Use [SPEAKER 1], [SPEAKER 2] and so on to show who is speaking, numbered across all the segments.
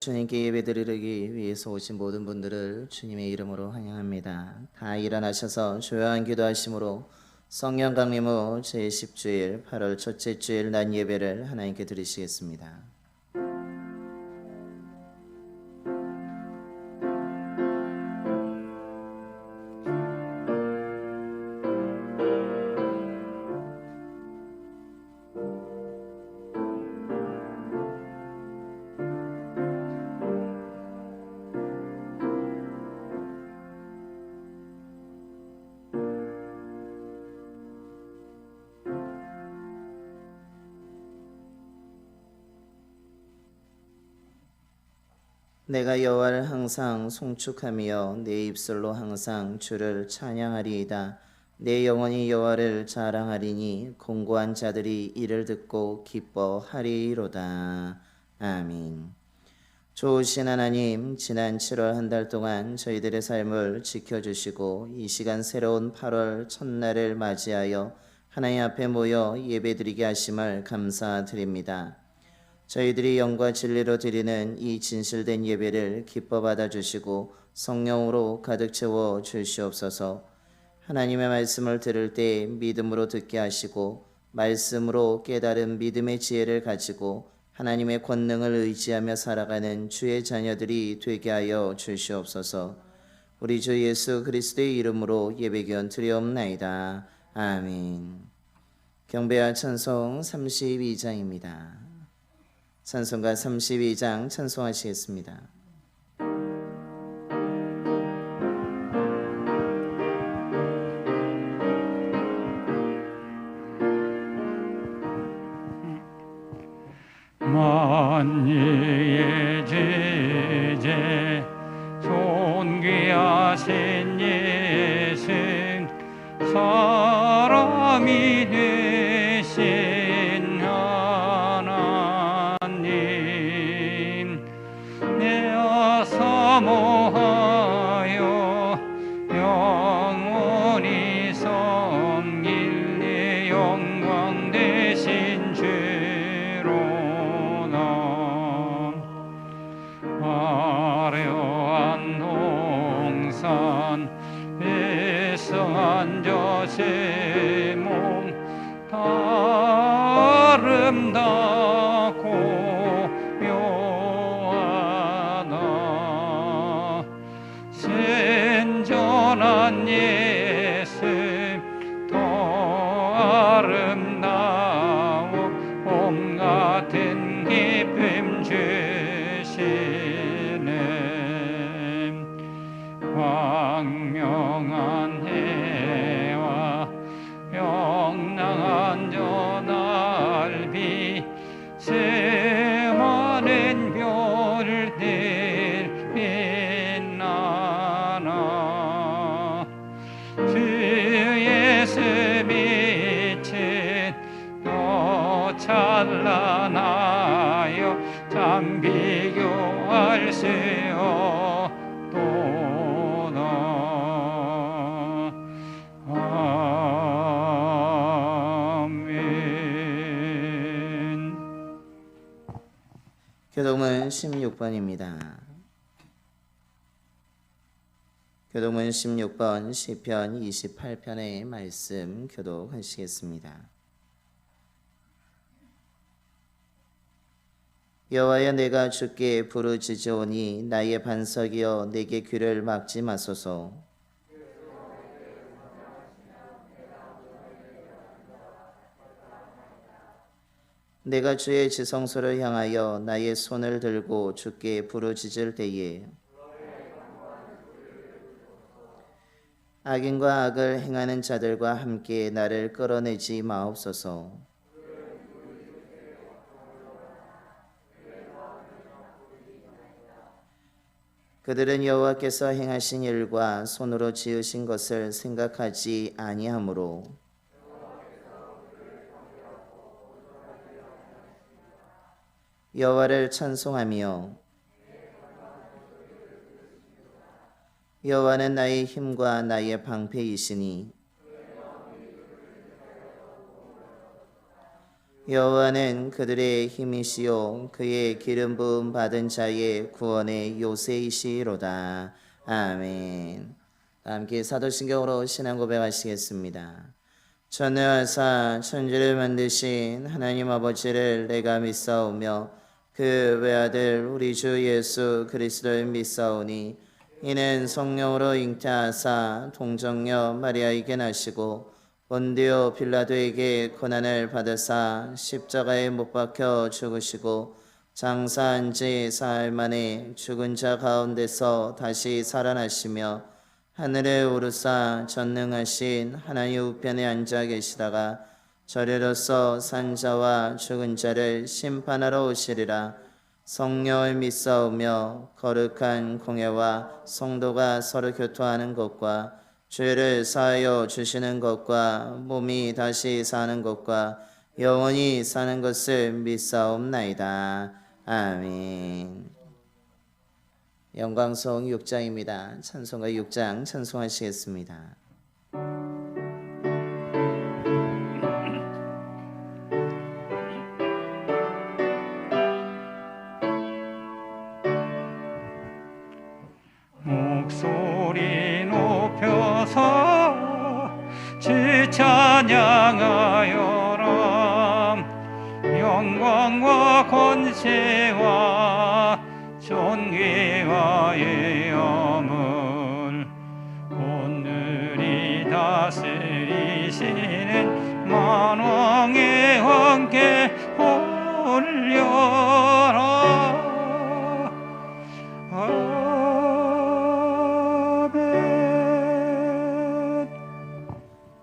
[SPEAKER 1] 주님께 예배드리기 위해서 오신 모든 분들을 주님의 이름으로 환영합니다. 다 일어나셔서 조용한 기도하심으로 성령 강림 후 제10주일 8월 첫째 주일 낮 예배를 하나님께 드리시겠습니다. 내가 여호와를 항상 송축하며 내 입술로 항상 주를 찬양하리이다. 내 영혼이 여호와를 자랑하리니 공고한 자들이 이를 듣고 기뻐하리로다. 아멘. 좋으신 하나님, 지난 7월 한 달 동안 저희들의 삶을 지켜주시고 이 시간 새로운 8월 첫날을 맞이하여 하나님 앞에 모여 예배드리게 하심을 감사드립니다. 저희들이 영과 진리로 드리는 이 진실된 예배를 기뻐 받아주시고 성령으로 가득 채워 주시옵소서. 하나님의 말씀을 들을 때 믿음으로 듣게 하시고 말씀으로 깨달은 믿음의 지혜를 가지고 하나님의 권능을 의지하며 살아가는 주의 자녀들이 되게 하여 주시옵소서. 우리 주 예수 그리스도의 이름으로 예배기원 드리옵나이다. 아멘. 경배와 찬송 32장입니다. 찬송가 32장 찬송하시겠습니다.
[SPEAKER 2] 만유의 제재 존귀하신 예수 사람이 되신 하나님 내가 사모하여 영원히 섬길 내 영광 되신 주로 화려한 동산 배성한 저새 몸 아름답고 묘하다 생전한 예수 더 아름다워 봄 같은 기쁨 주시네 광명한 해와 영랑한 저 날비 새마른 별들 빛나나 주 예수 빛은 더 찬란하여 참 비교할 수 없도다. 아멘.
[SPEAKER 1] 교독문 16번입니다. 교독문 16번 시편 28편의 말씀 교독하시겠습니다. 여호와여 내가 주께 부르짖으오니 나의 반석이여 내게 귀를 막지 마소서. 내가 주의 지성소를 향하여 나의 손을 들고 주께 부르짖을 때에 악인과 악을 행하는 자들과 함께 나를 끌어내지 마옵소서. 그들은 여호와께서 행하신 일과 손으로 지으신 것을 생각하지 아니하므로 여호와를 찬송하며 여호와는 나의 힘과 나의 방패이시니 여호와는 그들의 힘이시요 그의 기름 부음 받은 자의 구원의 요새이시로다. 아멘. 함께 사도신경으로 신앙 고백하시겠습니다. 전능하사 천지를 만드신 하나님 아버지를 내가 믿사오며 그 외아들 우리 주 예수 그리스도를 믿사오니 이는 성령으로 잉태하사 동정녀 마리아에게 나시고 본디오 빌라도에게 고난을 받으사 십자가에 못 박혀 죽으시고 장사한 지 사흘 만에 죽은 자 가운데서 다시 살아나시며 하늘에 오르사 전능하신 하나님 우편에 앉아 계시다가 저리로서 산 자와 죽은 자를 심판하러 오시리라. 성령을 믿사오며 거룩한 공예와 성도가 서로 교통하는 것과 죄를 사하여 주시는 것과 몸이 다시 사는 것과 영원히 사는 것을 믿사옵나이다. 아멘. 영광송 6장입니다. 찬송가 6장 찬송하시겠습니다.
[SPEAKER 2] 목소리 높여서 주 찬양하여라. 영광과 권세와 존귀와 영을 오늘이 다스리시는 만왕의 왕께 올려라.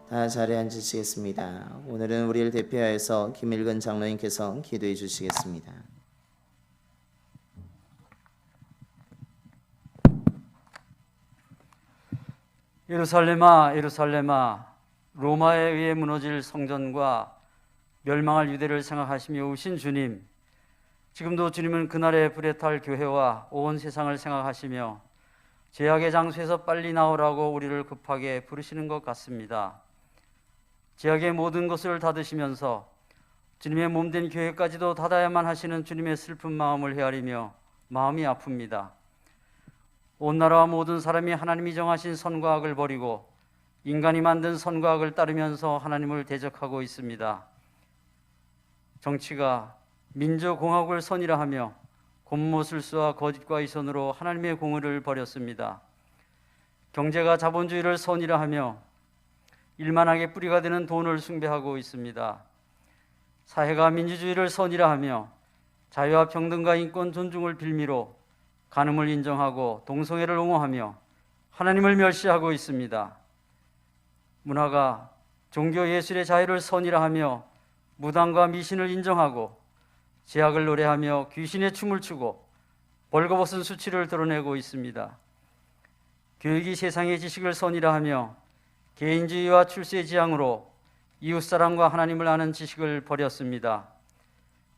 [SPEAKER 1] 다 자리에 앉으시겠습니다. 오늘은 우리를 대표하여서 김일근 장로님께서 기도해 주시겠습니다.
[SPEAKER 3] 예루살렘아, 예루살렘아, 로마에 의해 무너질 성전과 멸망할 유대를 생각하시며 오신 주님, 지금도 주님은 그날의 불에 탈 교회와 온 세상을 생각하시며 제약의 장소에서 빨리 나오라고 우리를 급하게 부르시는 것 같습니다. 제약의 모든 것을 닫으시면서 주님의 몸된 교회까지도 닫아야만 하시는 주님의 슬픈 마음을 헤아리며 마음이 아픕니다. 온 나라와 모든 사람이 하나님이 정하신 선과 악을 버리고 인간이 만든 선과 악을 따르면서 하나님을 대적하고 있습니다. 정치가 민주공화국을 선이라 하며 곤모술수와 거짓과 이선으로 하나님의 공의를 버렸습니다. 경제가 자본주의를 선이라 하며 일만하게 뿌리가 되는 돈을 숭배하고 있습니다. 사회가 민주주의를 선이라 하며 자유와 평등과 인권 존중을 빌미로 간음을 인정하고 동성애를 옹호하며 하나님을 멸시하고 있습니다. 문화가 종교 예술의 자유를 선이라 하며 무당과 미신을 인정하고 제약을 노래하며 귀신의 춤을 추고 벌거벗은 수치를 드러내고 있습니다. 교육이 세상의 지식을 선이라 하며 개인주의와 출세 지향으로 이웃사랑과 하나님을 아는 지식을 버렸습니다.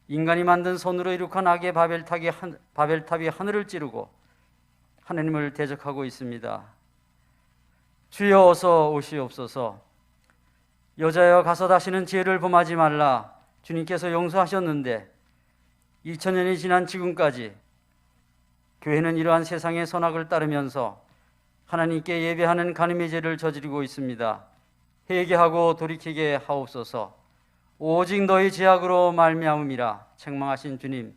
[SPEAKER 3] 인간이 만든 손으로 이룩한 악의 바벨탑이 하늘을 찌르고 하나님을 대적하고 있습니다. 주여 어서 오시옵소서. 여자여 가서 다시는 죄를 범하지 말라. 주님께서 용서하셨는데 2000년이 지난 지금까지 교회는 이러한 세상의 선악을 따르면서 하나님께 예배하는 간음의 죄를 저지르고 있습니다. 회개하고 돌이키게 하옵소서. 오직 너희 죄악으로 말미암음이라. 책망하신 주님,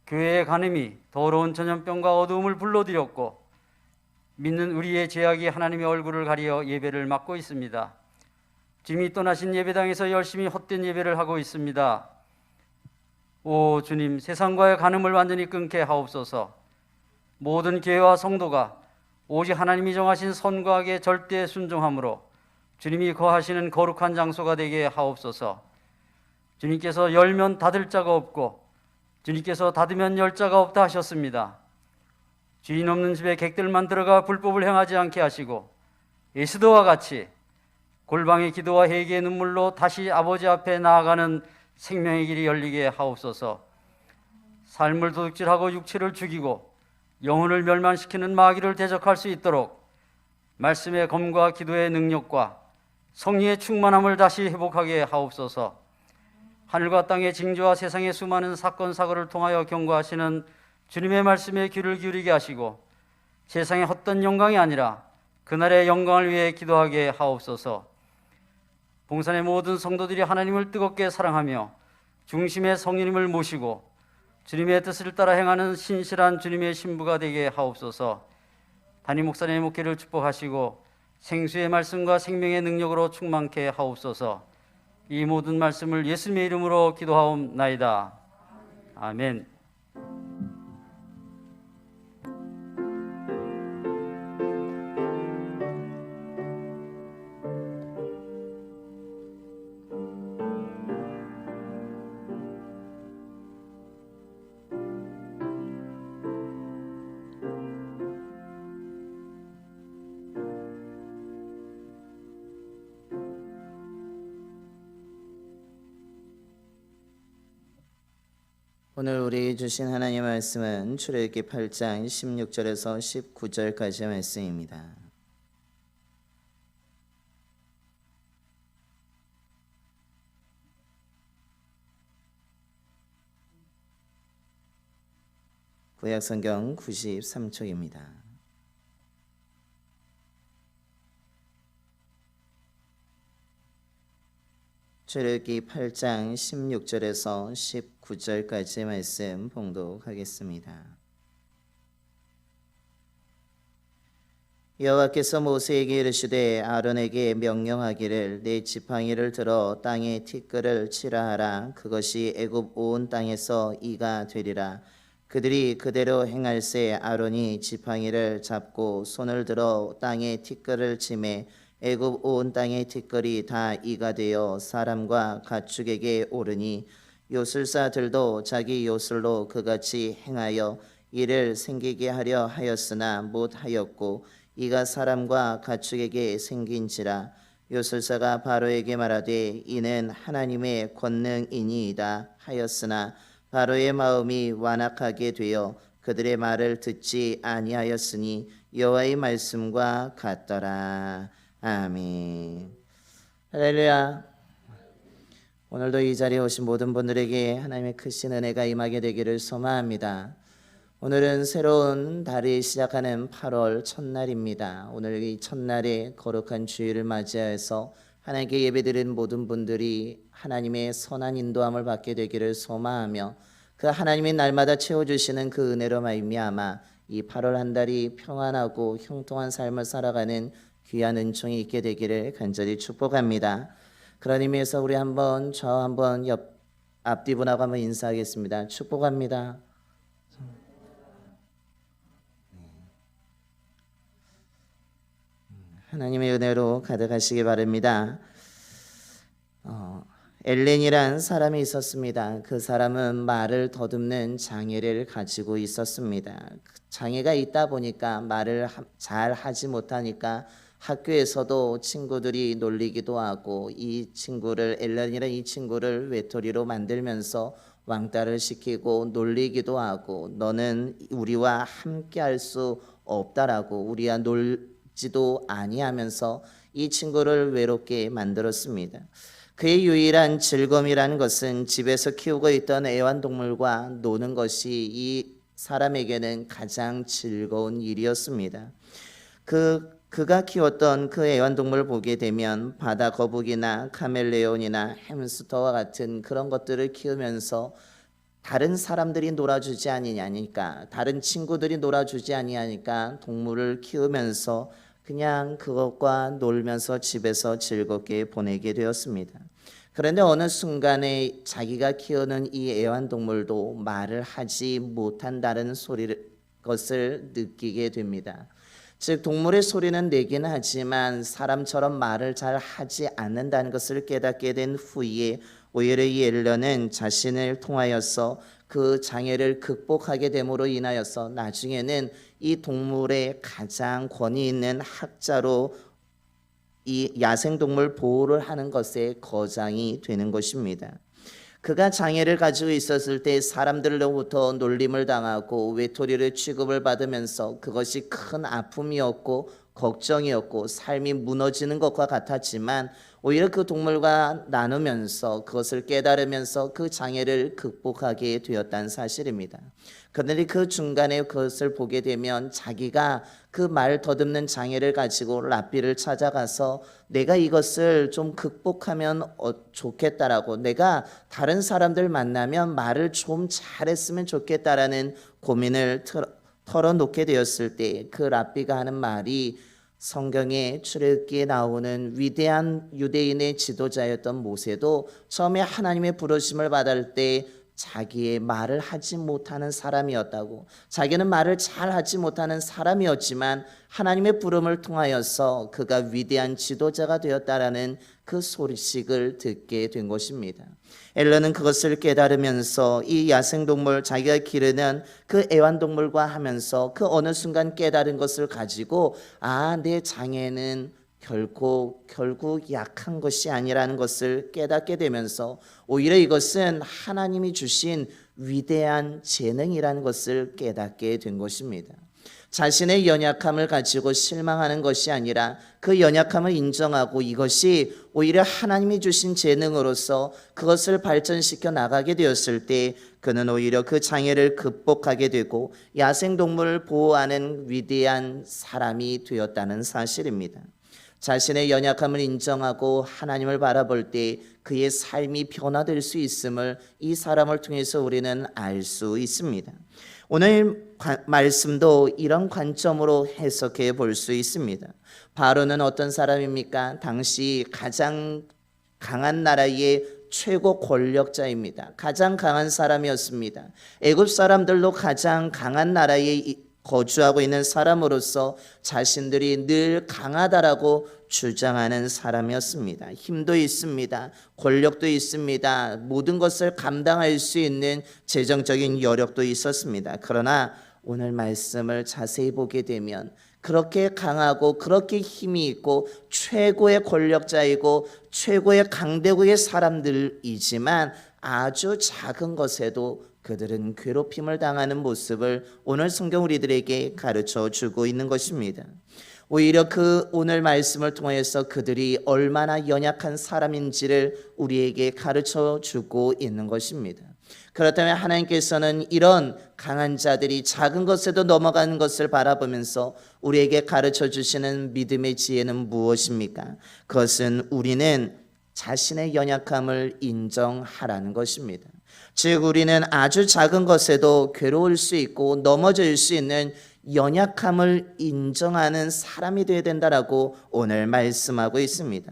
[SPEAKER 3] 교회의 간음이 더러운 전염병과 어두움을 불러들였고 믿는 우리의 죄악이 하나님의 얼굴을 가리어 예배를 막고 있습니다. 주님이 떠나신 예배당에서 열심히 헛된 예배를 하고 있습니다. 오 주님, 세상과의 간음을 완전히 끊게 하옵소서. 모든 교회와 성도가 오직 하나님이 정하신 선과 악에 절대 순종함으로 주님이 거하시는 거룩한 장소가 되게 하옵소서. 주님께서 열면 닫을 자가 없고 주님께서 닫으면 열 자가 없다 하셨습니다. 주인 없는 집에 객들만 들어가 불법을 행하지 않게 하시고 에스더와 같이 골방의 기도와 회개의 눈물로 다시 아버지 앞에 나아가는 생명의 길이 열리게 하옵소서. 삶을 도둑질하고 육체를 죽이고 영혼을 멸망시키는 마귀를 대적할 수 있도록 말씀의 검과 기도의 능력과 성리의 충만함을 다시 회복하게 하옵소서. 하늘과 땅의 징조와 세상의 수많은 사건 사고를 통하여 경고하시는 주님의 말씀에 귀를 기울이게 하시고 세상의 헛된 영광이 아니라 그날의 영광을 위해 기도하게 하옵소서. 봉산의 모든 성도들이 하나님을 뜨겁게 사랑하며 중심의 성령님을 모시고 주님의 뜻을 따라 행하는 신실한 주님의 신부가 되게 하옵소서. 담임 목사님의 목회를 축복하시고 생수의 말씀과 생명의 능력으로 충만케 하옵소서. 이 모든 말씀을 예수님의 이름으로 기도하옵나이다. 아멘.
[SPEAKER 1] 오늘 우리 주신 하나님의 말씀은 출애굽기 8장 16절에서 19절까지의 말씀입니다. 구약성경 93쪽입니다. 출애굽기 8장 16절에서 19절까지의 말씀 봉독하겠습니다. 여호와께서 모세에게 이르시되 아론에게 명령하기를 네 지팡이를 들어 땅에 티끌을 치라 하라. 그것이 애굽 온 땅에서 이가 되리라. 그들이 그대로 행할세. 아론이 지팡이를 잡고 손을 들어 땅에 티끌을 치매 애굽 온 땅의 티끌이 다 이가 되어 사람과 가축에게 오르니 요술사들도 자기 요술로 그같이 행하여 이를 생기게 하려 하였으나 못하였고 이가 사람과 가축에게 생긴지라. 요술사가 바로에게 말하되 이는 하나님의 권능이니이다 하였으나 바로의 마음이 완악하게 되어 그들의 말을 듣지 아니하였으니 여호와의 말씀과 같더라. 아멘. 할렐루야. 오늘도 이 자리에 오신 모든 분들에게 하나님의 크신 은혜가 임하게 되기를 소망합니다. 오늘은 새로운 달이 시작하는 8월 첫날입니다. 오늘 이 첫날에 거룩한 주일을 맞이해서 하나님께 예배드리는 모든 분들이 하나님의 선한 인도함을 받게 되기를 소망하며 그 하나님이 날마다 채워주시는 그 은혜로 말미암아 이 8월 한 달이 평안하고 형통한 삶을 살아가는 귀한 은총이 있게 되기를 간절히 축복합니다. 그런 의미에서 우리 한번 저 한번 앞뒤분하고 한번 인사하겠습니다. 축복합니다. 하나님의 은혜로 가득하시기 바랍니다. 엘렌이란 사람이 있었습니다. 그 사람은 말을 더듬는 장애를 가지고 있었습니다. 장애가 있다 보니까 말을 잘 하지 못하니까 학교에서도 친구들이 놀리기도 하고 이 친구를 엘렌이란 이 친구를 외톨이로 만들면서 왕따를 시키고 놀리기도 하고 너는 우리와 함께 할 수 없다라고 우리와 놀지도 아니하면서 이 친구를 외롭게 만들었습니다. 그의 유일한 즐거움이라는 것은 집에서 키우고 있던 애완동물과 노는 것이 이 사람에게는 가장 즐거운 일이었습니다. 그가 키웠던 그 애완동물을 보게 되면 바다 거북이나 카멜레온이나 햄스터와 같은 그런 것들을 키우면서 다른 사람들이 놀아주지 아니하니까 다른 친구들이 놀아주지 아니하니까 동물을 키우면서 그냥 그것과 놀면서 집에서 즐겁게 보내게 되었습니다. 그런데 어느 순간에 자기가 키우는 이 애완동물도 말을 하지 못한다는 것을 느끼게 됩니다. 즉 동물의 소리는 내긴 하지만 사람처럼 말을 잘 하지 않는다는 것을 깨닫게 된 후에 오히려 이 엘렌은 자신을 통하여서 그 장애를 극복하게 됨으로 인하여서 나중에는 이 동물의 가장 권위 있는 학자로 이 야생동물 보호를 하는 것에 거장이 되는 것입니다. 그가 장애를 가지고 있었을 때 사람들로부터 놀림을 당하고 외톨이를 취급을 받으면서 그것이 큰 아픔이었고 걱정이었고 삶이 무너지는 것과 같았지만 오히려 그 동물과 나누면서 그것을 깨달으면서 그 장애를 극복하게 되었다는 사실입니다. 그런데 그 중간에 그것을 보게 되면 자기가 그 말 더듬는 장애를 가지고 랍비를 찾아가서 내가 이것을 좀 극복하면 좋겠다라고, 내가 다른 사람들 만나면 말을 좀 잘했으면 좋겠다라는 고민을 털어놓게 되었을 때 그 랍비가 하는 말이 성경에 출애굽기에 나오는 위대한 유대인의 지도자였던 모세도 처음에 하나님의 부르심을 받을 때 자기의 말을 하지 못하는 사람이었다고, 자기는 말을 잘 하지 못하는 사람이었지만 하나님의 부름을 통하여서 그가 위대한 지도자가 되었다라는 그 소식을 듣게 된 것입니다. 엘런은 그것을 깨달으면서 이 야생동물, 자기가 기르는 그 애완동물과 하면서 그 어느 순간 깨달은 것을 가지고 내 장애는 결국 약한 것이 아니라는 것을 깨닫게 되면서 오히려 이것은 하나님이 주신 위대한 재능이라는 것을 깨닫게 된 것입니다. 자신의 연약함을 가지고 실망하는 것이 아니라 그 연약함을 인정하고 이것이 오히려 하나님이 주신 재능으로서 그것을 발전시켜 나가게 되었을 때 그는 오히려 그 장애를 극복하게 되고 야생동물을 보호하는 위대한 사람이 되었다는 사실입니다. 자신의 연약함을 인정하고 하나님을 바라볼 때 그의 삶이 변화될 수 있음을 이 사람을 통해서 우리는 알 수 있습니다. 오늘 말씀도 이런 관점으로 해석해 볼 수 있습니다. 바로는 어떤 사람입니까? 당시 가장 강한 나라의 최고 권력자입니다. 가장 강한 사람이었습니다. 애굽 사람들도 가장 강한 나라에 거주하고 있는 사람으로서 자신들이 늘 강하다라고 주장하는 사람이었습니다. 힘도 있습니다. 권력도 있습니다. 모든 것을 감당할 수 있는 재정적인 여력도 있었습니다. 그러나 오늘 말씀을 자세히 보게 되면 그렇게 강하고 그렇게 힘이 있고 최고의 권력자이고 최고의 강대국의 사람들이지만 아주 작은 것에도 그들은 괴롭힘을 당하는 모습을 오늘 성경 우리들에게 가르쳐 주고 있는 것입니다. 오히려 그 오늘 말씀을 통해서 그들이 얼마나 연약한 사람인지를 우리에게 가르쳐 주고 있는 것입니다. 그렇다면 하나님께서는 이런 강한 자들이 작은 것에도 넘어가는 것을 바라보면서 우리에게 가르쳐 주시는 믿음의 지혜는 무엇입니까? 그것은 우리는 자신의 연약함을 인정하라는 것입니다. 즉 우리는 아주 작은 것에도 괴로울 수 있고 넘어질 수 있는 연약함을 인정하는 사람이 되어야 된다라고 오늘 말씀하고 있습니다.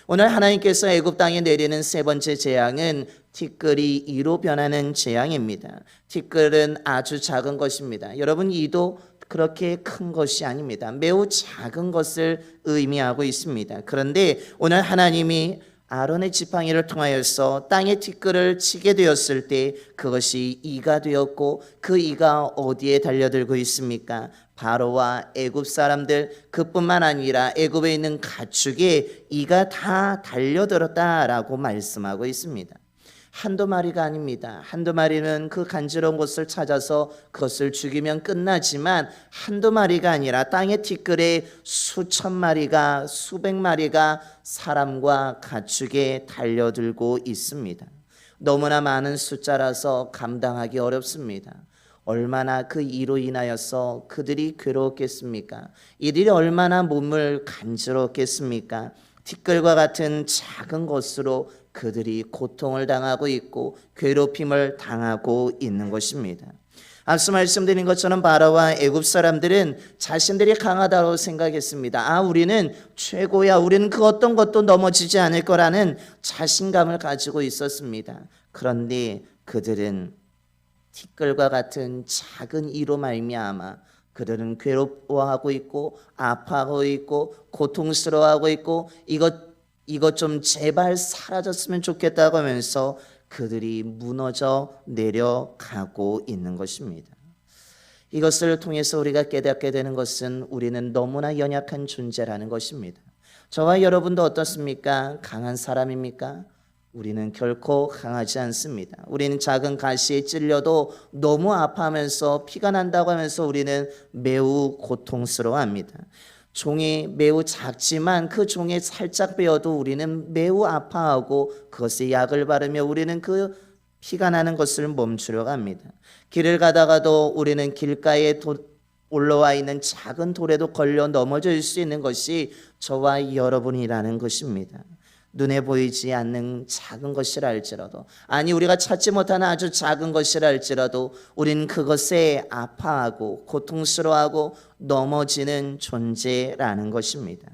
[SPEAKER 1] 오늘 하나님께서 애굽 땅에 내리는 세 번째 재앙은 티끌이 이로 변하는 재앙입니다. 티끌은 아주 작은 것입니다. 여러분, 이도 그렇게 큰 것이 아닙니다. 매우 작은 것을 의미하고 있습니다. 그런데 오늘 하나님이 아론의 지팡이를 통하여서 땅에 티끌을 치게 되었을 때 그것이 이가 되었고 그 이가 어디에 달려들고 있습니까? 바로와 애굽 사람들, 그뿐만 아니라 애굽에 있는 가축에 이가 다 달려들었다라고 말씀하고 있습니다. 한두 마리가 아닙니다. 한두 마리는 그 간지러운 곳을 찾아서 그것을 죽이면 끝나지만 한두 마리가 아니라 땅의 티끌에 수천 마리가, 수백 마리가 사람과 가축에 달려들고 있습니다. 너무나 많은 숫자라서 감당하기 어렵습니다. 얼마나 그 이로 인하여서 그들이 괴로웠겠습니까? 이들이 얼마나 몸을 간지럽겠습니까? 티끌과 같은 작은 것으로 그들이 고통을 당하고 있고 괴롭힘을 당하고 있는 것입니다. 앞서 말씀드린 것처럼 바로와 애굽 사람들은 자신들이 강하다고 생각했습니다. 우리는 최고야, 우리는 그 어떤 것도 넘어지지 않을 거라는 자신감을 가지고 있었습니다. 그런데 그들은 티끌과 같은 작은 이로 말미암아 그들은 괴로워하고 있고 아파하고 있고 고통스러워하고 있고 이것 좀 제발 사라졌으면 좋겠다고 하면서 그들이 무너져 내려가고 있는 것입니다. 이것을 통해서 우리가 깨닫게 되는 것은 우리는 너무나 연약한 존재라는 것입니다. 저와 여러분도 어떻습니까? 강한 사람입니까? 우리는 결코 강하지 않습니다. 우리는 작은 가시에 찔려도 너무 아파하면서 피가 난다고 하면서 우리는 매우 고통스러워합니다. 종이 매우 작지만 그 종에 살짝 베어도 우리는 매우 아파하고 그것에 약을 바르며 우리는 그 피가 나는 것을 멈추려 합니다. 길을 가다가도 우리는 길가에 올라와 있는 작은 돌에도 걸려 넘어질 수 있는 것이 저와 여러분이라는 것입니다. 눈에 보이지 않는 작은 것이라 할지라도, 아니 우리가 찾지 못하는 아주 작은 것이라 할지라도 우리는 그것에 아파하고 고통스러워하고 넘어지는 존재라는 것입니다.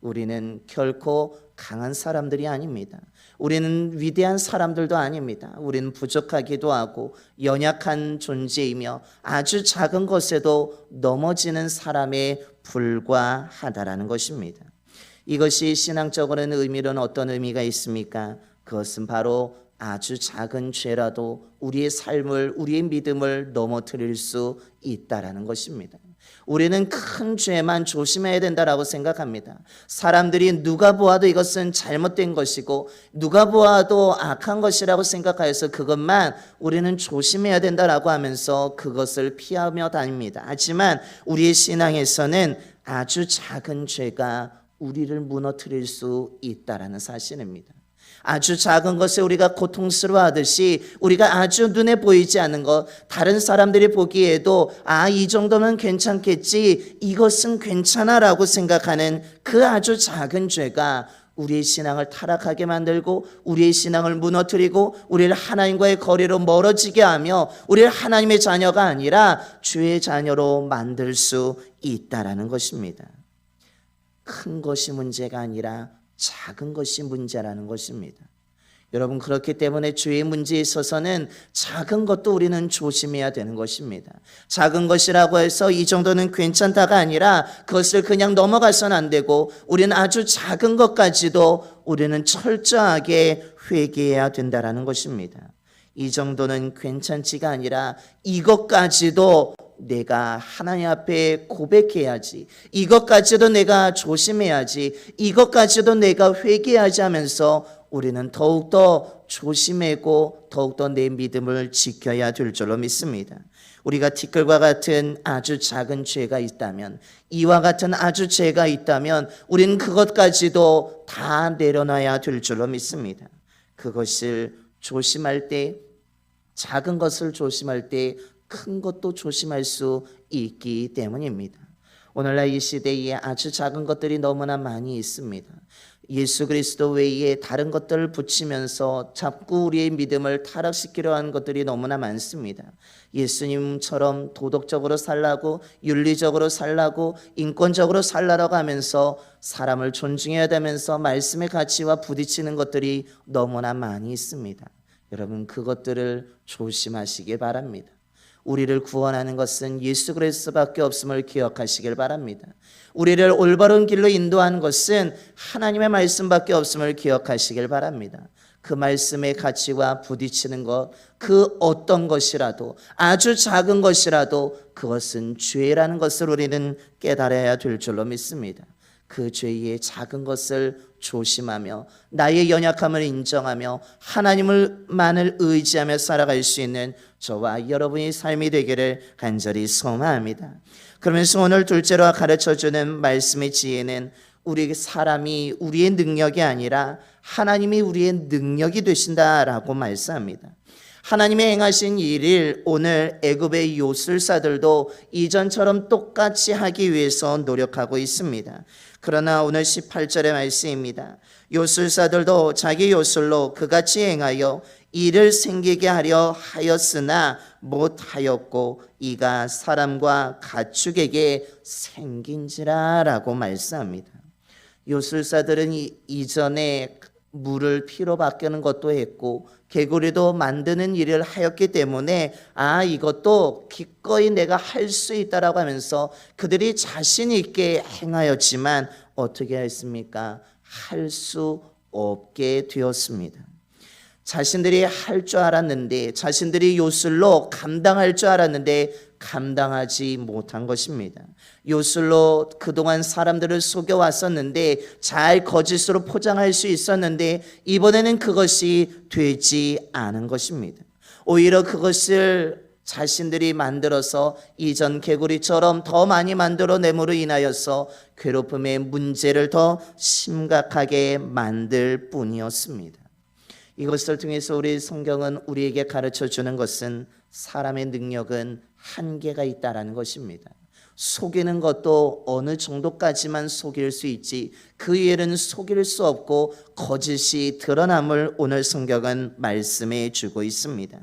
[SPEAKER 1] 우리는 결코 강한 사람들이 아닙니다. 우리는 위대한 사람들도 아닙니다. 우리는 부족하기도 하고 연약한 존재이며 아주 작은 것에도 넘어지는 사람에 불과하다라는 것입니다. 이것이 신앙적으로는 의미로는 어떤 의미가 있습니까? 그것은 바로 아주 작은 죄라도 우리의 삶을, 우리의 믿음을 넘어뜨릴 수 있다라는 것입니다. 우리는 큰 죄만 조심해야 된다라고 생각합니다. 사람들이 누가 보아도 이것은 잘못된 것이고 누가 보아도 악한 것이라고 생각하여서 그것만 우리는 조심해야 된다라고 하면서 그것을 피하며 다닙니다. 하지만 우리의 신앙에서는 아주 작은 죄가 우리를 무너뜨릴 수 있다라는 사실입니다. 아주 작은 것에 우리가 고통스러워하듯이 우리가 아주 눈에 보이지 않는 것, 다른 사람들이 보기에도 이 정도면 괜찮겠지, 이것은 괜찮아라고 생각하는 그 아주 작은 죄가 우리의 신앙을 타락하게 만들고 우리의 신앙을 무너뜨리고 우리를 하나님과의 거리로 멀어지게 하며 우리를 하나님의 자녀가 아니라 죄의 자녀로 만들 수 있다라는 것입니다. 큰 것이 문제가 아니라 작은 것이 문제라는 것입니다. 여러분, 그렇기 때문에 죄의 문제에 있어서는 작은 것도 우리는 조심해야 되는 것입니다. 작은 것이라고 해서 이 정도는 괜찮다가 아니라 그것을 그냥 넘어가서는 안 되고 우리는 아주 작은 것까지도 우리는 철저하게 회개해야 된다는 것입니다. 이 정도는 괜찮지가 아니라 이것까지도 내가 하나님 앞에 고백해야지, 이것까지도 내가 조심해야지, 이것까지도 내가 회개하지 하면서 우리는 더욱더 조심하고 더욱더 내 믿음을 지켜야 될 줄로 믿습니다. 우리가 티끌과 같은 아주 작은 죄가 있다면, 이와 같은 아주 죄가 있다면 우리는 그것까지도 다 내려놔야 될 줄로 믿습니다. 그것을 조심할 때, 작은 것을 조심할 때 큰 것도 조심할 수 있기 때문입니다. 오늘날 이 시대에 아주 작은 것들이 너무나 많이 있습니다. 예수 그리스도 외에 다른 것들을 붙이면서 자꾸 우리의 믿음을 타락시키려 하는 것들이 너무나 많습니다. 예수님처럼 도덕적으로 살라고, 윤리적으로 살라고, 인권적으로 살라고 하면서 사람을 존중해야 되면서 말씀의 가치와 부딪히는 것들이 너무나 많이 있습니다. 여러분, 그것들을 조심하시기 바랍니다. 우리를 구원하는 것은 예수 그리스도밖에 없음을 기억하시길 바랍니다. 우리를 올바른 길로 인도하는 것은 하나님의 말씀밖에 없음을 기억하시길 바랍니다. 그 말씀의 가치와 부딪히는 것, 그 어떤 것이라도, 아주 작은 것이라도 그것은 죄라는 것을 우리는 깨달아야 될 줄로 믿습니다. 그 죄의 작은 것을 조심하며 나의 연약함을 인정하며 하나님을만을 의지하며 살아갈 수 있는 저와 여러분의 삶이 되기를 간절히 소망합니다. 그러면서 오늘 둘째로 가르쳐주는 말씀의 지혜는 우리 사람이 우리의 능력이 아니라 하나님이 우리의 능력이 되신다라고 말씀합니다. 하나님의 행하신 일을 오늘 애굽의 요술사들도 이전처럼 똑같이 하기 위해서 노력하고 있습니다. 그러나 오늘 18절의 말씀입니다. 요술사들도 자기 요술로 그같이 행하여 이를 생기게 하려 하였으나 못하였고 이가 사람과 가축에게 생긴지라 라고 말씀합니다. 요술사들은 이전에 물을 피로 바꾸는 것도 했고 개구리도 만드는 일을 하였기 때문에 이것도 기꺼이 내가 할 수 있다라고 하면서 그들이 자신 있게 행하였지만 어떻게 했습니까? 할 수 없게 되었습니다. 자신들이 할 줄 알았는데, 자신들이 요술로 감당할 줄 알았는데 감당하지 못한 것입니다. 요술로 그동안 사람들을 속여왔었는데 잘 거짓으로 포장할 수 있었는데 이번에는 그것이 되지 않은 것입니다. 오히려 그것을 자신들이 만들어서 이전 개구리처럼 더 많이 만들어냄으로 인하여서 괴롭힘의 문제를 더 심각하게 만들 뿐이었습니다. 이것을 통해서 우리 성경은 우리에게 가르쳐 주는 것은 사람의 능력은 한계가 있다라는 것입니다. 속이는 것도 어느 정도까지만 속일 수 있지 그 이외에는 속일 수 없고 거짓이 드러남을 오늘 성경은 말씀해 주고 있습니다.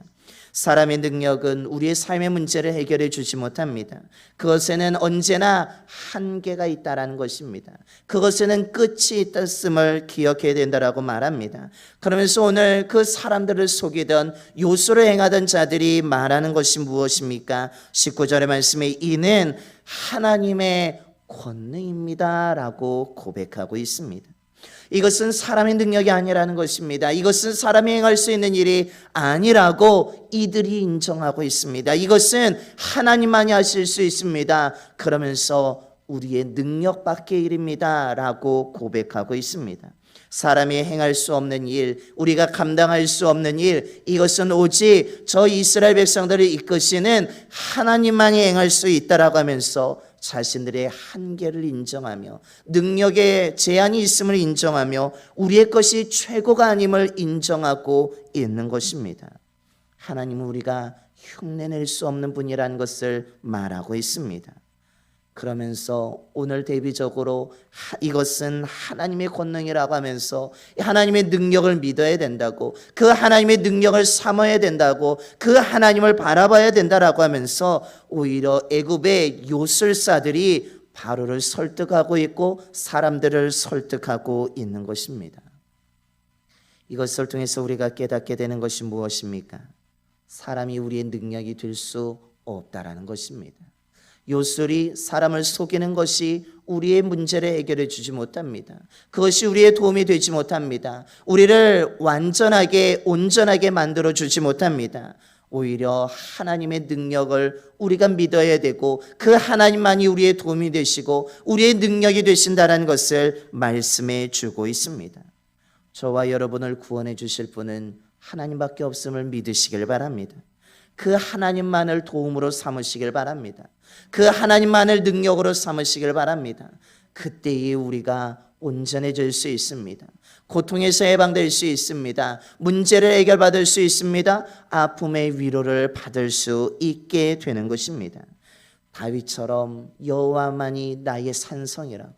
[SPEAKER 1] 사람의 능력은 우리의 삶의 문제를 해결해 주지 못합니다. 그것에는 언제나 한계가 있다라는 것입니다. 그것에는 끝이 있었음을 기억해야 된다라고 말합니다. 그러면서 오늘 그 사람들을 속이던 요술을 행하던 자들이 말하는 것이 무엇입니까? 19절의 말씀에 이는 하나님의 권능입니다 라고 고백하고 있습니다. 이것은 사람의 능력이 아니라는 것입니다. 이것은 사람이 행할 수 있는 일이 아니라고 이들이 인정하고 있습니다. 이것은 하나님만이 하실 수 있습니다. 그러면서 우리의 능력 밖의 일입니다 라고 고백하고 있습니다. 사람이 행할 수 없는 일, 우리가 감당할 수 없는 일, 이것은 오직 저 이스라엘 백성들을 이끄시는 하나님만이 행할 수 있다라고 하면서 자신들의 한계를 인정하며 능력에 제한이 있음을 인정하며 우리의 것이 최고가 아님을 인정하고 있는 것입니다. 하나님은 우리가 흉내낼 수 없는 분이라는 것을 말하고 있습니다. 그러면서 오늘 대비적으로 이것은 하나님의 권능이라고 하면서 하나님의 능력을 믿어야 된다고, 그 하나님의 능력을 삼아야 된다고, 그 하나님을 바라봐야 된다라고 하면서 오히려 애굽의 요술사들이 바로를 설득하고 있고 사람들을 설득하고 있는 것입니다. 이것을 통해서 우리가 깨닫게 되는 것이 무엇입니까? 사람이 우리의 능력이 될 수 없다라는 것입니다. 요술이 사람을 속이는 것이 우리의 문제를 해결해 주지 못합니다. 그것이 우리의 도움이 되지 못합니다. 우리를 완전하게 온전하게 만들어 주지 못합니다. 오히려 하나님의 능력을 우리가 믿어야 되고 그 하나님만이 우리의 도움이 되시고 우리의 능력이 되신다는 것을 말씀해 주고 있습니다. 저와 여러분을 구원해 주실 분은 하나님밖에 없음을 믿으시길 바랍니다. 그 하나님만을 도움으로 삼으시길 바랍니다. 그 하나님만을 능력으로 삼으시길 바랍니다. 그때에 우리가 온전해질 수 있습니다. 고통에서 해방될 수 있습니다. 문제를 해결받을 수 있습니다. 아픔의 위로를 받을 수 있게 되는 것입니다. 다윗처럼 여호와만이 나의 산성이라고,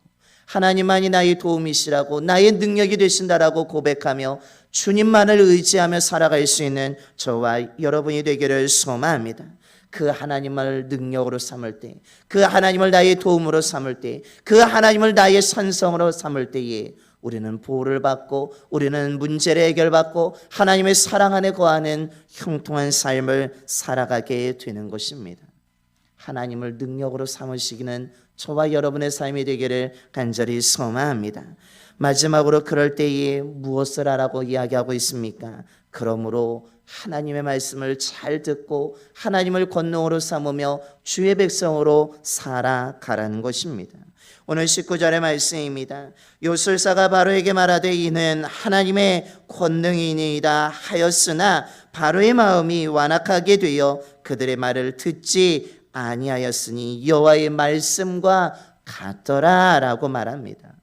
[SPEAKER 1] 하나님만이 나의 도움이시라고, 나의 능력이 되신다라고 고백하며 주님만을 의지하며 살아갈 수 있는 저와 여러분이 되기를 소망합니다. 그 하나님을 능력으로 삼을 때, 그 하나님을 나의 도움으로 삼을 때, 그 하나님을 나의 산성으로 삼을 때에 우리는 보호를 받고 우리는 문제를 해결받고 하나님의 사랑 안에 거하는 형통한 삶을 살아가게 되는 것입니다. 하나님을 능력으로 삼으시기는 저와 여러분의 삶이 되기를 간절히 소망합니다. 마지막으로 그럴 때에 무엇을 하라고 이야기하고 있습니까? 그러므로 하나님의 말씀을 잘 듣고 하나님을 권능으로 삼으며 주의 백성으로 살아가라는 것입니다. 오늘 19절의 말씀입니다. 요술사가 바로에게 말하되 이는 하나님의 권능이니이다 하였으나 바로의 마음이 완악하게 되어 그들의 말을 듣지 아니하였으니 여호와의 말씀과 같더라 라고 말합니다.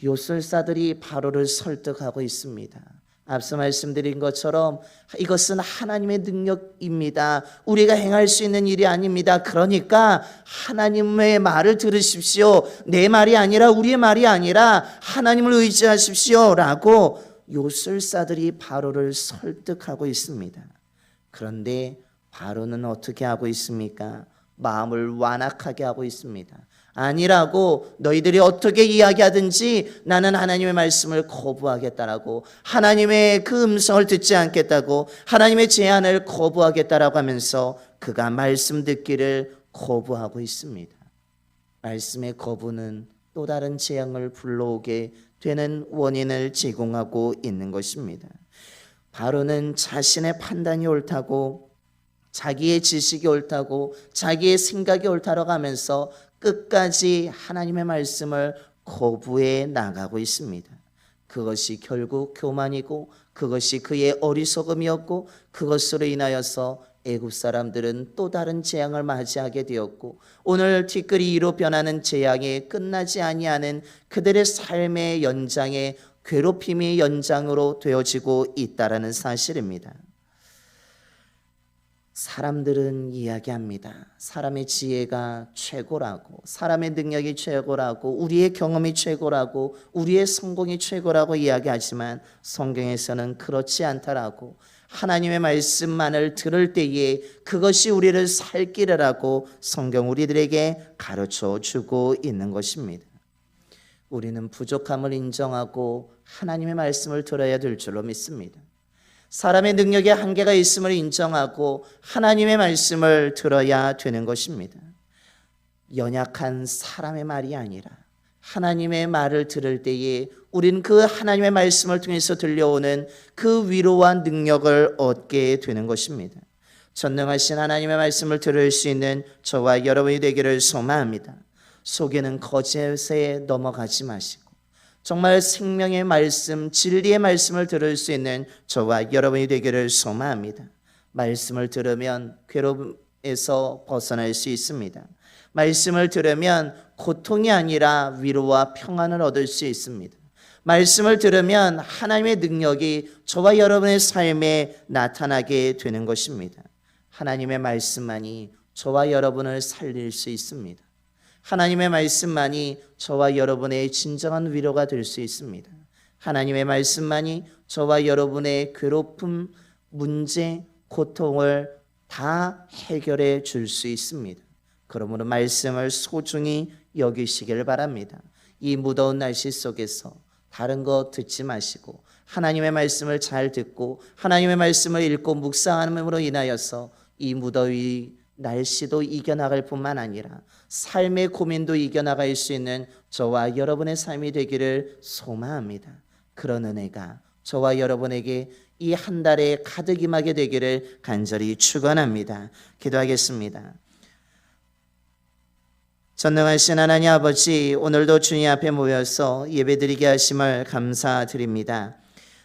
[SPEAKER 1] 요술사들이 바로를 설득하고 있습니다. 앞서 말씀드린 것처럼 이것은 하나님의 능력입니다. 우리가 행할 수 있는 일이 아닙니다. 그러니까 하나님의 말을 들으십시오. 내 말이 아니라 우리의 말이 아니라 하나님을 의지하십시오 라고 요술사들이 바로를 설득하고 있습니다. 그런데 바로는 어떻게 하고 있습니까? 마음을 완악하게 하고 있습니다. 아니라고, 너희들이 어떻게 이야기하든지 나는 하나님의 말씀을 거부하겠다라고, 하나님의 그 음성을 듣지 않겠다고, 하나님의 제안을 거부하겠다라고 하면서 그가 말씀 듣기를 거부하고 있습니다. 말씀의 거부는 또 다른 재앙을 불러오게 되는 원인을 제공하고 있는 것입니다. 바로는 자신의 판단이 옳다고, 자기의 지식이 옳다고, 자기의 생각이 옳다고 하면서 끝까지 하나님의 말씀을 거부해 나가고 있습니다. 그것이 결국 교만이고 그것이 그의 어리석음이었고 그것으로 인하여서 애굽 사람들은 또 다른 재앙을 맞이하게 되었고 오늘 티끌이 이로 변하는 재앙이 끝나지 아니하는 그들의 삶의 연장에 괴롭힘이 연장으로 되어지고 있다라는 사실입니다. 사람들은 이야기합니다. 사람의 지혜가 최고라고, 사람의 능력이 최고라고, 우리의 경험이 최고라고, 우리의 성공이 최고라고 이야기하지만 성경에서는 그렇지 않다라고, 하나님의 말씀만을 들을 때에 그것이 우리를 살 길이라고 성경 우리들에게 가르쳐 주고 있는 것입니다. 우리는 부족함을 인정하고 하나님의 말씀을 들어야 될 줄로 믿습니다. 사람의 능력에 한계가 있음을 인정하고 하나님의 말씀을 들어야 되는 것입니다. 연약한 사람의 말이 아니라 하나님의 말을 들을 때에 우리는 그 하나님의 말씀을 통해서 들려오는 그 위로와 능력을 얻게 되는 것입니다. 전능하신 하나님의 말씀을 들을 수 있는 저와 여러분이 되기를 소망합니다. 속에는 거짓에 넘어가지 마시고 정말 생명의 말씀, 진리의 말씀을 들을 수 있는 저와 여러분이 되기를 소망합니다. 말씀을 들으면 괴로움에서 벗어날 수 있습니다. 말씀을 들으면 고통이 아니라 위로와 평안을 얻을 수 있습니다. 말씀을 들으면 하나님의 능력이 저와 여러분의 삶에 나타나게 되는 것입니다. 하나님의 말씀만이 저와 여러분을 살릴 수 있습니다. 하나님의 말씀만이 저와 여러분의 진정한 위로가 될 수 있습니다. 하나님의 말씀만이 저와 여러분의 괴롭힘, 문제, 고통을 다 해결해 줄 수 있습니다. 그러므로 말씀을 소중히 여기시길 바랍니다. 이 무더운 날씨 속에서 다른 거 듣지 마시고 하나님의 말씀을 잘 듣고 하나님의 말씀을 읽고 묵상함으로 인하여서 이 무더위 날씨도 이겨나갈 뿐만 아니라 삶의 고민도 이겨나갈 수 있는 저와 여러분의 삶이 되기를 소망합니다. 그런 은혜가 저와 여러분에게 이 한 달에 가득 임하게 되기를 간절히 축원합니다. 기도하겠습니다. 전능하신 하나님 아버지, 오늘도 주님 앞에 모여서 예배드리게 하심을 감사드립니다.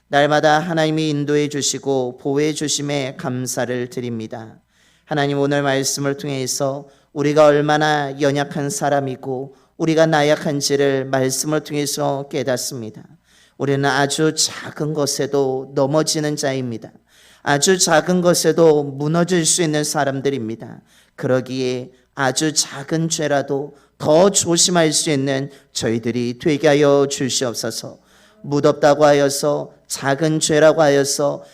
[SPEAKER 1] 날마다 하나님이 인도해 주시고 보호해 주심에 감사를 드립니다. 하나님, 오늘 말씀을 통해서 우리가 얼마나 연약한 사람이고 우리가 나약한지를 말씀을 통해서 깨닫습니다. 우리는 아주 작은 것에도 넘어지는 자입니다. 아주 작은 것에도 무너질 수 있는 사람들입니다. 그러기에 아주 작은 죄라도 더 조심할 수 있는 저희들이 되게 하여 주시옵소서. 무덥다고 하여서, 작은 죄라고 하여서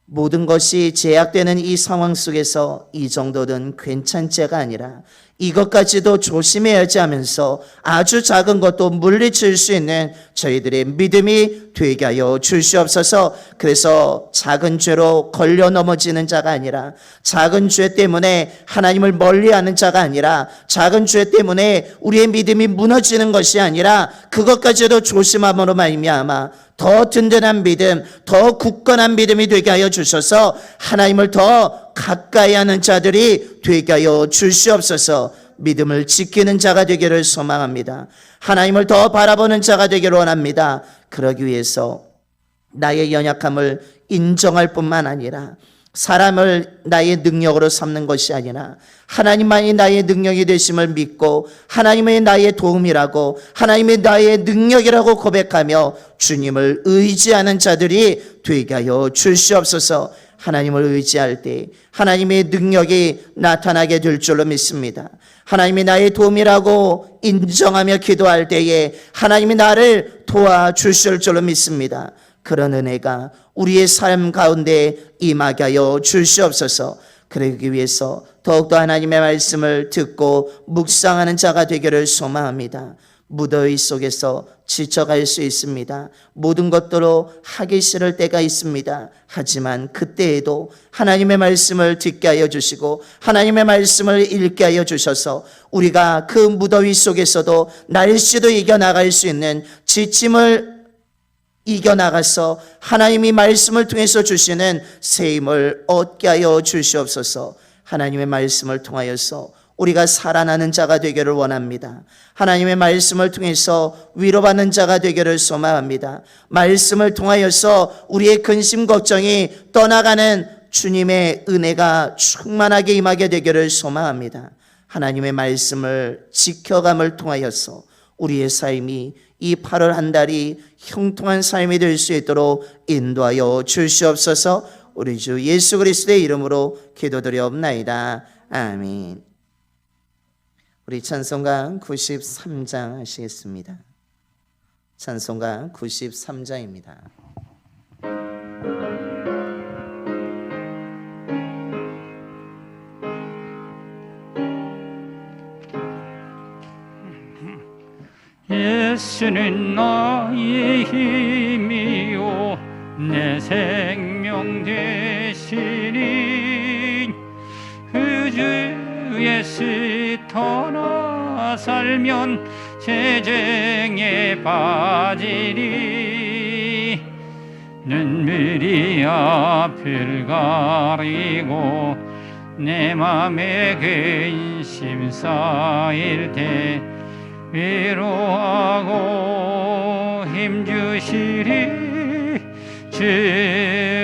[SPEAKER 1] 모든 것이 제약되는 이 상황 속에서 이 정도는 괜찮지가 아니라 이것까지도 조심해야지 하면서 아주 작은 것도 물리칠 수 있는 저희들의 믿음이 되게 하여 주시옵소서. 그래서 작은 죄로 걸려 넘어지는 자가 아니라, 작은 죄 때문에 하나님을 멀리하는 자가 아니라, 작은 죄 때문에 우리의 믿음이 무너지는 것이 아니라 그것까지도 조심함으로 말미암아 더 든든한 믿음, 더 굳건한 믿음이 되게 하여 주셔서 하나님을 더 가까이 하는 자들이 되게 하여 주시옵소서. 믿음을 지키는 자가 되기를 소망합니다. 하나님을 더 바라보는 자가 되기를 원합니다. 그러기 위해서 나의 연약함을 인정할 뿐만 아니라 사람을 나의 능력으로 삼는 것이 아니라 하나님만이 나의 능력이 되심을 믿고 하나님의 나의 도움이라고, 하나님의 나의 능력이라고 고백하며 주님을 의지하는 자들이 되게 하여 주시옵소서. 하나님을 의지할 때 하나님의 능력이 나타나게 될 줄로 믿습니다. 하나님이 나의 도움이라고 인정하며 기도할 때에 하나님이 나를 도와주실 줄로 믿습니다. 그런 은혜가 우리의 삶 가운데 임하게 하여 주시옵소서. 그러기 위해서 더욱더 하나님의 말씀을 듣고 묵상하는 자가 되기를 소망합니다. 무더위 속에서 지쳐갈 수 있습니다. 모든 것들로 하기 싫을 때가 있습니다. 하지만 그때에도 하나님의 말씀을 듣게 하여 주시고 하나님의 말씀을 읽게 하여 주셔서 우리가 그 무더위 속에서도 날씨도 이겨나갈 수 있는, 지침을 이겨나가서 하나님이 말씀을 통해서 주시는 새 힘을 얻게 하여 주시옵소서. 하나님의 말씀을 통하여서 우리가 살아나는 자가 되기를 원합니다. 하나님의 말씀을 통해서 위로받는 자가 되기를 소망합니다. 말씀을 통하여서 우리의 근심 걱정이 떠나가는 주님의 은혜가 충만하게 임하게 되기를 소망합니다. 하나님의 말씀을 지켜감을 통하여서 우리의 삶이 이 8월 한 달이 형통한 삶이 될 수 있도록 인도하여 주시옵소서. 우리 주 예수 그리스도의 이름으로 기도드리옵나이다. 아멘. 우리 찬송가 93장 하시겠습니다. 찬송가 93장입니다.
[SPEAKER 2] 예수는 나의 힘이요 내 생명 되시니 그 주 예수 떠나 살면 재정에 빠지리 눈물이 앞을 가리고 내 맘에 근심 쌓일 때 위로하고 힘주시리 주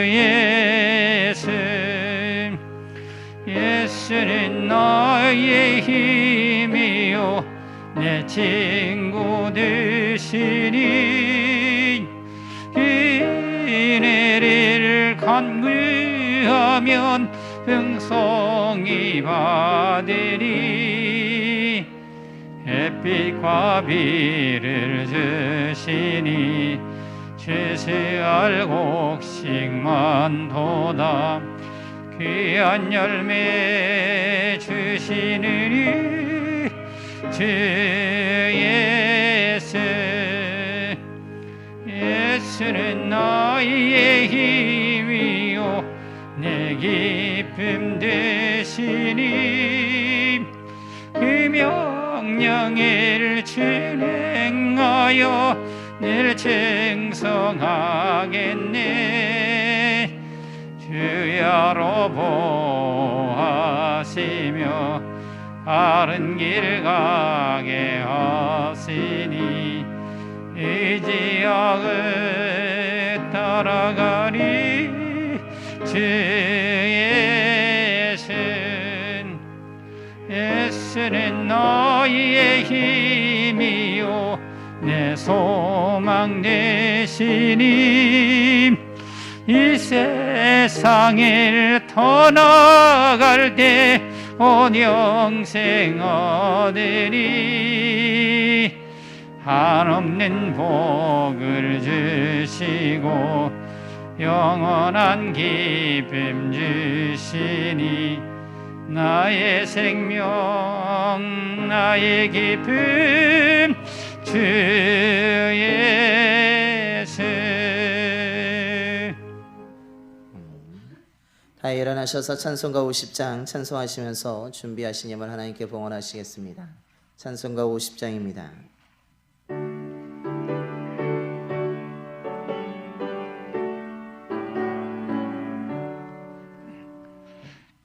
[SPEAKER 2] 예수. 예수는 나의 힘이요 내 친구 되시니 은혜를 간구하면 풍성히 받으리 햇빛과 비를 주시니 죄수할 곡식만 도다 귀한 열매 주시느니 주 예수. 예수는 나의 힘이요 내 기쁨 되시니 그 명령을 준행하여 늘 충성하겠네. 주야로 보하시며 바른 길 가게 하시니 의지하고 따라가리 주 예수. 예수는 나의 힘이요 내 소망 되시니 이 세상을 떠나갈 때 온 영생 얻으리 한없는 복을 주시고 영원한 기쁨 주시니 나의 생명 나의 기쁨 주 예수.
[SPEAKER 1] 다 일어나셔서 찬송가 50장 찬송하시면서 준비하신 예물 하나님께 봉헌하시겠습니다. 찬송가 50장입니다.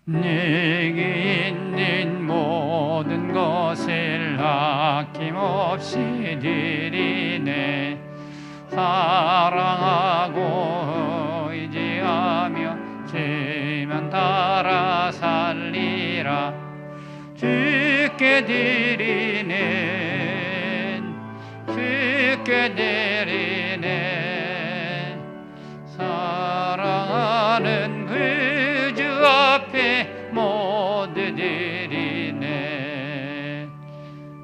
[SPEAKER 2] 내게 있는 모든 것을 아낌없이 드리네. 사랑하고 의지하며 주만 따라 살리라. 주께 드리네 주께 드리네. 사랑하는 그 주 앞에 모두 드리네.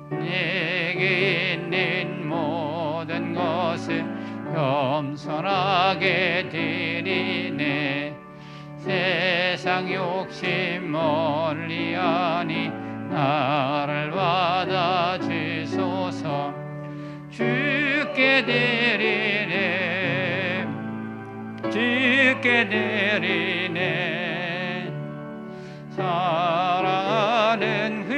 [SPEAKER 2] 내게 있는 모든 것을 겸손하게 드리네. 세상 욕심 멀리하니 나를 받아 주소서. 주께 드리네 주께 드리네. 사랑하는 그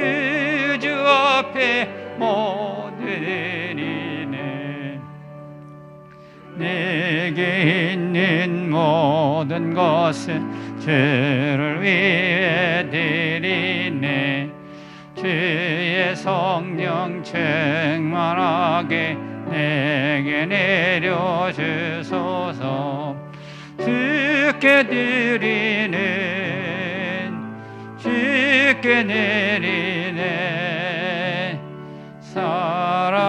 [SPEAKER 2] 주 앞에 모두 드리네. 내게 있는 모든 것을 주를 위해 드리네. 주의 성령 충만하게 내게 내려주소서. 주께 주께 드리는 주께 내리네 사랑하는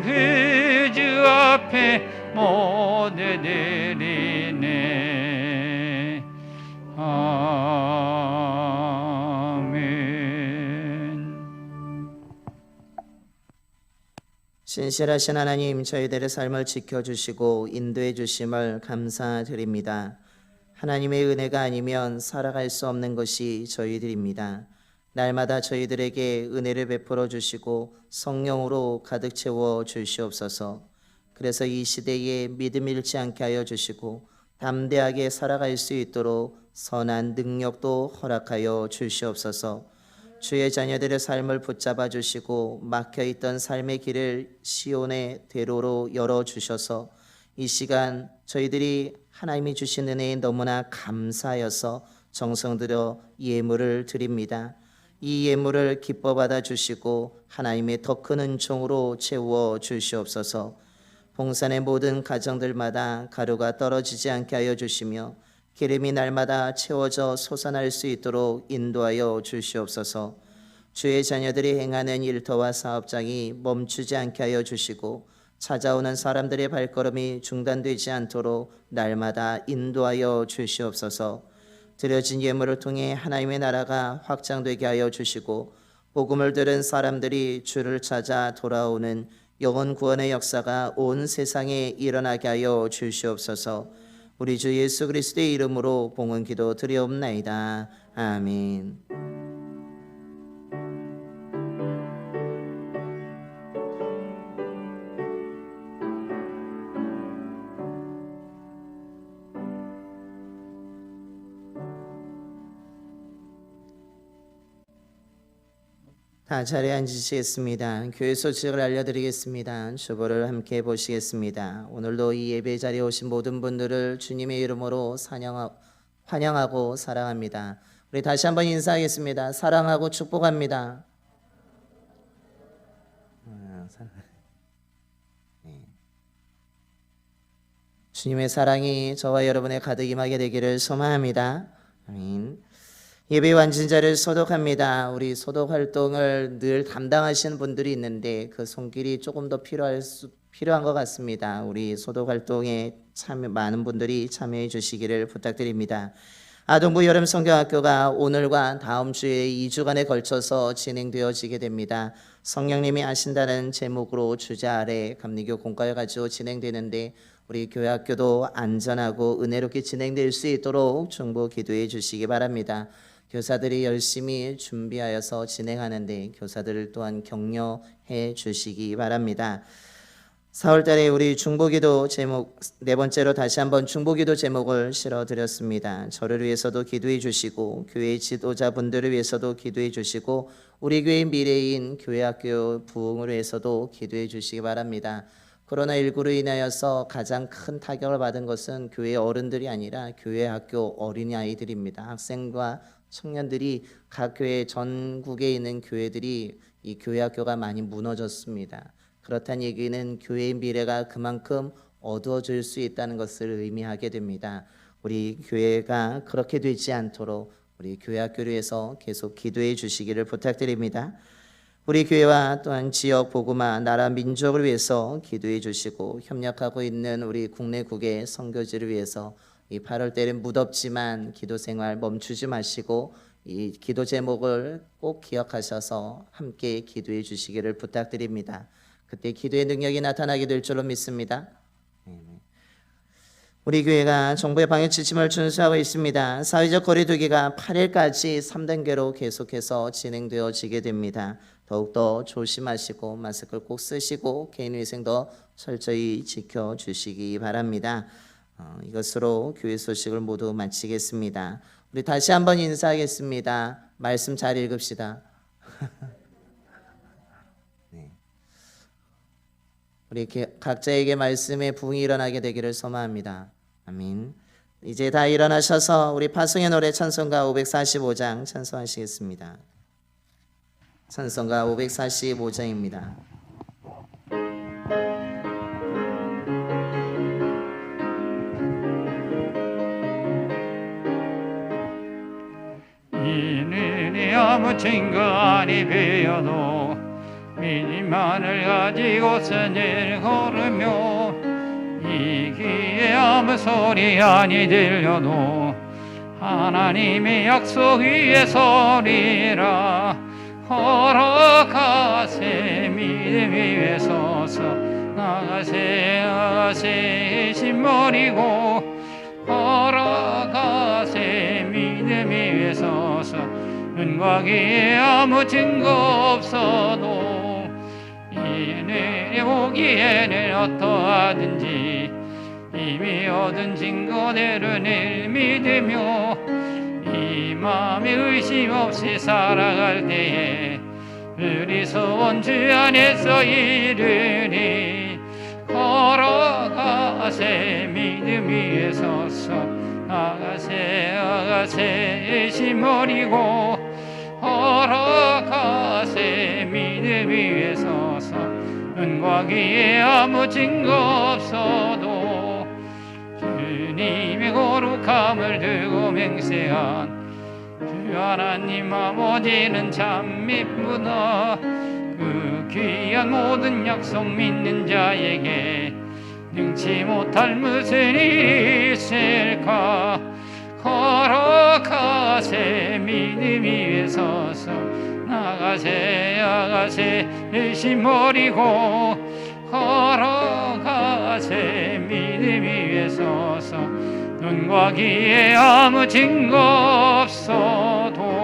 [SPEAKER 2] 그 주 앞에 모두 드리네 아멘.
[SPEAKER 1] 신실하신 하나님, 저희들의 삶을 지켜주시고 인도해 주심을 감사드립니다. 하나님의 은혜가 아니면 살아갈 수 없는 것이 저희들입니다. 날마다 저희들에게 은혜를 베풀어 주시고 성령으로 가득 채워 주시옵소서. 그래서 이 시대에 믿음 잃지 않게 하여 주시고 담대하게 살아갈 수 있도록 선한 능력도 허락하여 주시옵소서. 주의 자녀들의 삶을 붙잡아 주시고 막혀있던 삶의 길을 시온의 대로로 열어주셔서 이 시간 저희들이 하나님이 주신 은혜에 너무나 감사하여서 정성 들여 예물을 드립니다. 이 예물을 기뻐 받아 주시고 하나님의 더 큰 은총으로 채워 주시옵소서. 봉산의 모든 가정들마다 가루가 떨어지지 않게 하여 주시며 기름이 날마다 채워져 솟아날 수 있도록 인도하여 주시옵소서. 주의 자녀들이 행하는 일터와 사업장이 멈추지 않게 하여 주시고 찾아오는 사람들의 발걸음이 중단되지 않도록 날마다 인도하여 주시옵소서. 드려진 예물을 통해 하나님의 나라가 확장되게 하여 주시고 복음을 들은 사람들이 주를 찾아 돌아오는 영혼 구원의 역사가 온 세상에 일어나게 하여 주시옵소서. 우리 주 예수 그리스도의 이름으로 봉헌 기도 드리옵나이다. 아멘. 다 자리에 앉으시겠습니다. 교회 소식을 알려드리겠습니다. 주보를 함께 보시겠습니다. 오늘도 이 예배 자리에 오신 모든 분들을 주님의 이름으로 환영하고 사랑합니다. 우리 다시 한번 인사하겠습니다. 사랑하고 축복합니다. 주님의 사랑이 저와 여러분의 가득 임하게 되기를 소망합니다. 아멘. 예배 완전자를 소독합니다. 우리 소독 활동을 늘 담당하시는 분들이 있는데 그 손길이 조금 더 필요한 것 같습니다. 우리 소독 활동에 많은 분들이 참여해 주시기를 부탁드립니다. 아동부 여름 성경학교가 오늘과 다음 주에 2주간에 걸쳐서 진행되어지게 됩니다. 성령님이 하신다는 제목으로 주자 아래 감리교 공과를 가지고 진행되는데 우리 교회 학교도 안전하고 은혜롭게 진행될 수 있도록 중보 기도해 주시기 바랍니다. 교사들이 열심히 준비하여서 진행하는데 교사들을 또한 격려해 주시기 바랍니다. 4월달에 우리 중보기도 제목 네 번째로 다시 한번 중보기도 제목을 실어드렸습니다. 저를 위해서도 기도해 주시고 교회 지도자분들을 위해서도 기도해 주시고 우리 교회 미래인 교회학교 부흥을 위해서도 기도해 주시기 바랍니다. 코로나19로 인하여서 가장 큰 타격을 받은 것은 교회 어른들이 아니라 교회 학교 어린아이들입니다. 학생과 청년들이 각 교회 전국에 있는 교회들이 이 교회 학교가 많이 무너졌습니다. 그렇다는 얘기는 교회의 미래가 그만큼 어두워질 수 있다는 것을 의미하게 됩니다. 우리 교회가 그렇게 되지 않도록 우리 교회 학교를 위해서 계속 기도해 주시기를 부탁드립니다. 우리 교회와 또한 지역 복음화 나라 민족을 위해서 기도해 주시고 협력하고 있는 우리 국내국의 선교지를 위해서 이 8월 때는 무덥지만 기도 생활 멈추지 마시고 이 기도 제목을 꼭 기억하셔서 함께 기도해 주시기를 부탁드립니다. 그때 기도의 능력이 나타나게 될 줄로 믿습니다. 우리 교회가 정부의 방역 지침을 준수하고 있습니다. 사회적 거리두기가 8일까지 3단계로 계속해서 진행되어지게 됩니다. 더욱더 조심하시고 마스크를 꼭 쓰시고 개인위생도 철저히 지켜주시기 바랍니다. 이것으로 교회 소식을 모두 마치겠습니다. 우리 다시 한번 인사하겠습니다. 말씀 잘 읽읍시다. 네. 우리 각자에게 말씀의 부흥이 일어나게 되기를 소망합니다. 아멘. 이제 다 일어나셔서 우리 파송의 노래 찬송가 545장 찬송하시겠습니다. 찬송가 545장입니다.
[SPEAKER 2] 증거 아니 되어도 믿음만을 가지고서 늘 걸으며 이 귀에 아무 소리 아니 들려도 하나님의 약속 위에 서리라. 걸어가세 믿음 위에 서서 나가세 심 버리고 걸어가세 믿음 위에 서서 눈과 귀에 아무 증거 없어도 이내 보기에는 어떠하든지 이미 얻은 증거대로 늘 믿으며 이 마음에 의심 없이 살아갈 때에 우리 소원 주 안에서 이르니 걸어가세 믿음 위에 서서 나가세 심 버리고 걸어가세 믿음 위에 서서 눈과 귀에 아무 증거 없어도 주님의 거룩함을 두고 맹세한 주 하나님 아버지는 참 미쁘다. 그 귀한 모든 약속 믿는 자에게 능치 못할 무슨 일이 있을까. 걸어가세 믿음 위에 서서 나가세 심 버리고 걸어가세 믿음 위에 서서 눈과 귀에 아무 증거 없어도.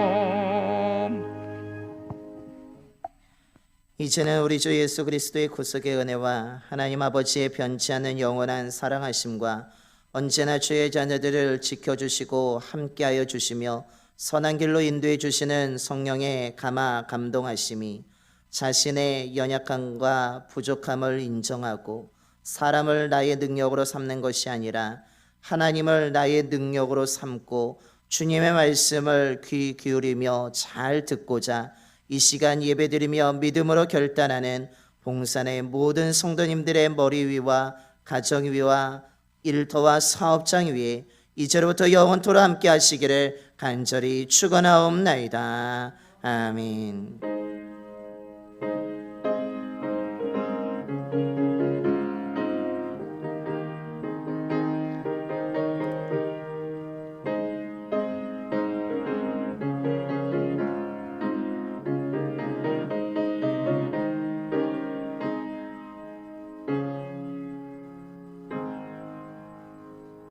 [SPEAKER 1] 이제는 우리 주 예수 그리스도의 구속의 은혜와 하나님 아버지의 변치 않는 영원한 사랑하심과 언제나 주의 자녀들을 지켜주시고 함께하여 주시며 선한 길로 인도해 주시는 성령의 감화 감동하심이 자신의 연약함과 부족함을 인정하고 사람을 나의 능력으로 삼는 것이 아니라 하나님을 나의 능력으로 삼고 주님의 말씀을 귀 기울이며 잘 듣고자 이 시간 예배드리며 믿음으로 결단하는 봉산의 모든 성도님들의 머리 위와 가정 위와 일터와 사업장 위에 이제로부터 영원토록 함께 하시기를 간절히 축원하옵나이다. 아멘.